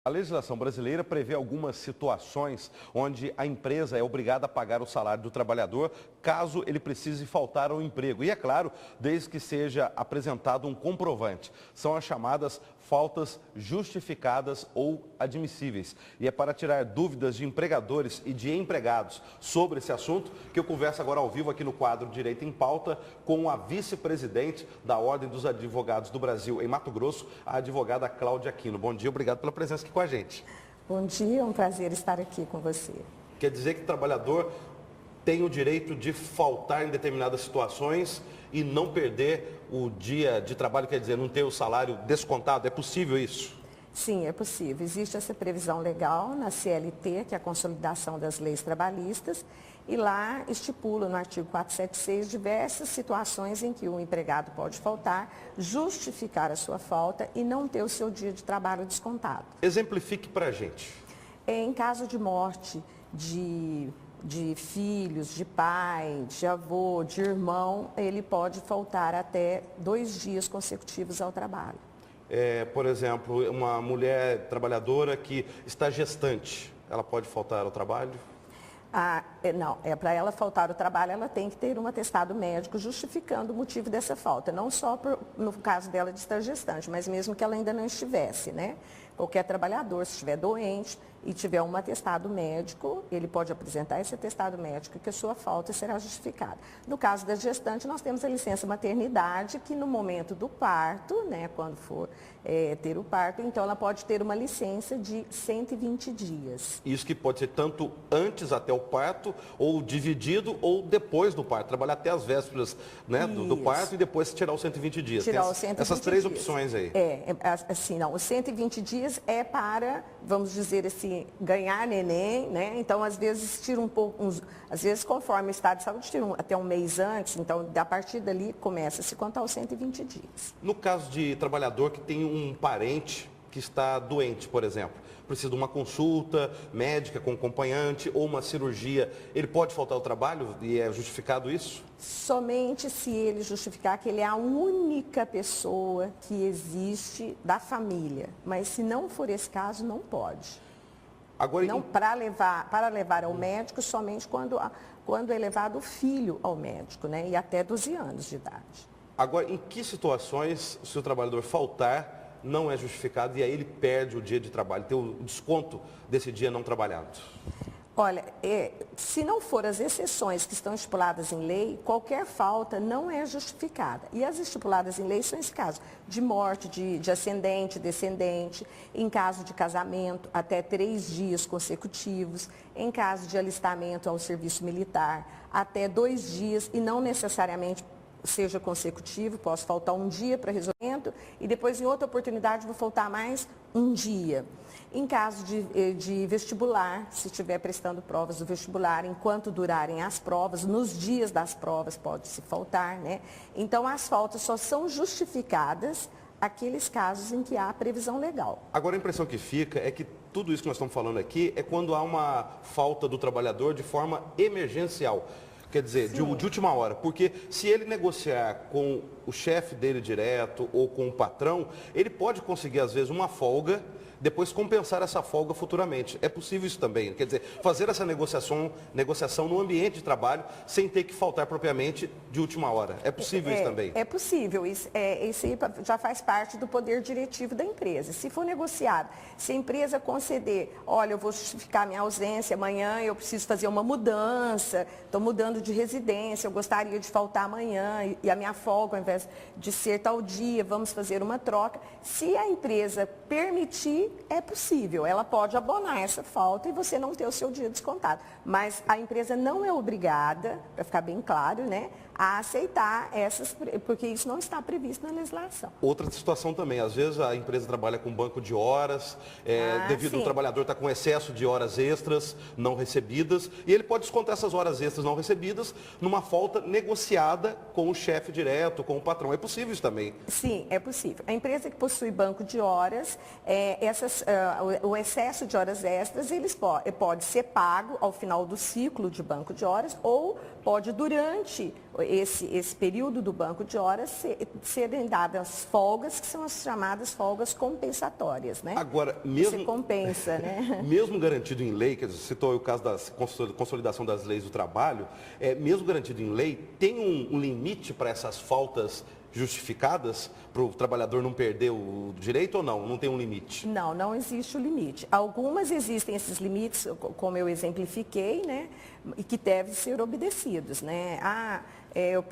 A legislação brasileira prevê algumas situações onde a empresa é obrigada a pagar o salário do trabalhador caso ele precise faltar ao emprego. E é claro, desde que seja apresentado um comprovante. São as chamadas faltas justificadas ou admissíveis. E é para tirar dúvidas de empregadores e de empregados sobre esse assunto que eu converso agora ao vivo aqui no quadro Direito em Pauta com a vice-presidente da Ordem dos Advogados do Brasil em Mato Grosso, a advogada Cláudia Aquino. Bom dia, obrigado pela presença aqui com a gente. Bom dia, é um prazer estar aqui com você. Quer dizer que o trabalhador tem o direito de faltar em determinadas situações e não perder o dia de trabalho, quer dizer, não ter o salário descontado? É possível isso? Sim, é possível. Existe essa previsão legal na CLT, que é a Consolidação das Leis Trabalhistas, e lá estipula no artigo 476 diversas situações em que o empregado pode faltar, justificar a sua falta e não ter o seu dia de trabalho descontado. Exemplifique para a gente. Em caso de morte de filhos, de pai, de avô, de irmão, ele pode faltar até 2 dias consecutivos ao trabalho. Por exemplo, uma mulher trabalhadora que está gestante, ela pode faltar ao trabalho? Não, para ela faltar ao trabalho, ela tem que ter um atestado médico justificando o motivo dessa falta. Não só no caso dela de estar gestante, mas mesmo que ela ainda não estivesse, né? Qualquer trabalhador, se estiver doente e tiver um atestado médico, ele pode apresentar esse atestado médico que a sua falta será justificada. No caso da gestante, nós temos a licença maternidade, que no momento do parto, né, quando for ter o parto, então ela pode ter uma licença de 120 dias. Isso que pode ser tanto antes até o parto, ou dividido, ou depois do parto. Trabalhar até as vésperas, né, do parto e depois tirar os 120 dias. Tirar os 120 essas três dias. Opções aí. Assim, não, os 120 dias é para, vamos dizer assim, ganhar neném, né? Então, às vezes, tira um pouco, às vezes, conforme o estado de saúde, tira até um mês antes, então, a partir dali, começa a se contar os 120 dias. No caso de trabalhador que tem um parente que está doente, por exemplo, precisa de uma consulta médica com acompanhante ou uma cirurgia, ele pode faltar ao trabalho e é justificado isso? Somente se ele justificar que ele é a única pessoa que existe da família, mas se não for esse caso, não pode. Agora, não para levar ao médico somente quando é levado o filho ao médico, né? E até 12 anos de idade. Agora, em que situações, se o trabalhador faltar, não é justificado e aí ele perde o dia de trabalho, tem o desconto desse dia não trabalhado? Olha, se não for as exceções que estão estipuladas em lei, qualquer falta não é justificada. E as estipuladas em lei são esse caso, de morte, de ascendente, descendente, em caso de casamento, até 3 dias consecutivos, em caso de alistamento ao serviço militar, até 2 dias e não necessariamente seja consecutivo, posso faltar um dia para resolvimento e depois em outra oportunidade vou faltar mais um dia. Em caso de vestibular, se estiver prestando provas do vestibular, enquanto durarem as provas, nos dias das provas pode-se faltar, né? Então as faltas só são justificadas aqueles casos em que há previsão legal. Agora a impressão que fica é que tudo isso que nós estamos falando aqui é quando há uma falta do trabalhador de forma emergencial. Quer dizer, de última hora, porque se ele negociar com o chefe dele direto ou com o patrão, ele pode conseguir, às vezes, uma folga, depois compensar essa folga futuramente. É possível isso também, quer dizer, fazer essa negociação no ambiente de trabalho sem ter que faltar propriamente de última hora. É possível isso também? É possível, isso já faz parte do poder diretivo da empresa. Se for negociado, se a empresa conceder, olha, eu vou justificar minha ausência, amanhã eu preciso fazer uma mudança, estou mudando de residência, eu gostaria de faltar amanhã e a minha folga, ao invés de ser tal dia, vamos fazer uma troca. Se a empresa permitir, é possível, ela pode abonar essa falta e você não ter o seu dia descontado. Mas a empresa não é obrigada, para ficar bem claro, né, a aceitar essas, porque isso não está previsto na legislação. Outra situação também, às vezes a empresa trabalha com banco de horas, devido ao trabalhador estar com excesso de horas extras não recebidas, e ele pode descontar essas horas extras não recebidas numa falta negociada com o chefe direto, com o patrão. É possível isso também? Sim, é possível. A empresa que possui banco de horas, essa o excesso de horas extras, pode ser pago ao final do ciclo de banco de horas ou pode, durante esse período do banco de horas, serem dadas folgas, que são as chamadas folgas compensatórias, né? Agora, mesmo... Você compensa, né? Mesmo garantido em lei, que você citou o caso da consolidação das leis do trabalho, mesmo garantido em lei, tem um limite para essas faltas justificadas para o trabalhador não perder o direito ou não? Não tem um limite? Não, não existe o limite. Algumas existem esses limites, como eu exemplifiquei, né? E que devem ser obedecidos, né? Eu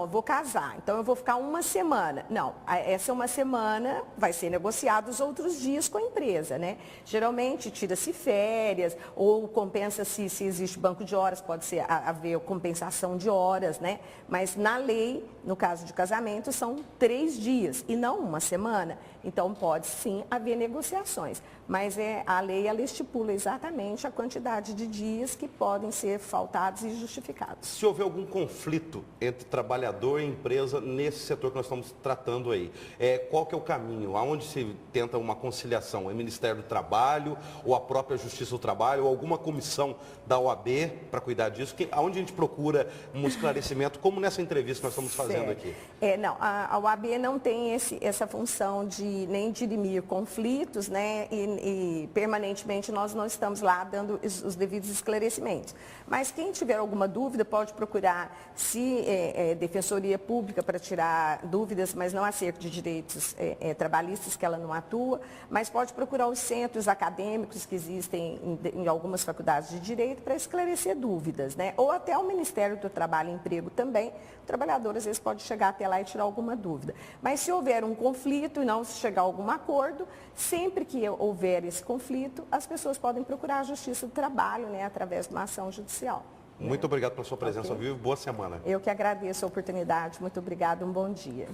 vou casar, então eu vou ficar uma semana. Não, essa uma semana vai ser negociado os outros dias com a empresa, né? Geralmente tira-se férias ou compensa-se, se existe banco de horas, pode haver compensação de horas, né? Mas na lei, no caso de casamento, são 3 dias e não uma semana. Então pode sim haver negociações, mas a lei ela estipula exatamente a quantidade de dias que podem ser faltados e justificados. Se houver algum conflito entre trabalhador e empresa nesse setor que nós estamos tratando aí, qual que é o caminho? Aonde se tenta uma conciliação? É o Ministério do Trabalho ou a própria Justiça do Trabalho ou alguma comissão da OAB para cuidar disso? Aonde a gente procura um esclarecimento, como nessa entrevista que nós estamos fazendo aqui? Não, a OAB não tem essa função de nem dirimir conflitos, né? E permanentemente nós não estamos lá dando os devidos esclarecimentos. Mas quem tiver alguma dúvida pode procurar Defensoria Pública para tirar dúvidas, mas não acerca de direitos trabalhistas, que ela não atua, mas pode procurar os centros acadêmicos que existem em algumas faculdades de direito para esclarecer dúvidas, né? Ou até o Ministério do Trabalho e Emprego também. O trabalhador às vezes pode chegar até lá e tirar alguma dúvida. Mas se houver um conflito e não se chegar a algum acordo, sempre que houver esse conflito, as pessoas podem procurar a Justiça do Trabalho, né, através de uma ação judicial. Muito obrigado pela sua presença, viu? Boa semana. Eu que agradeço a oportunidade. Muito obrigada, um bom dia.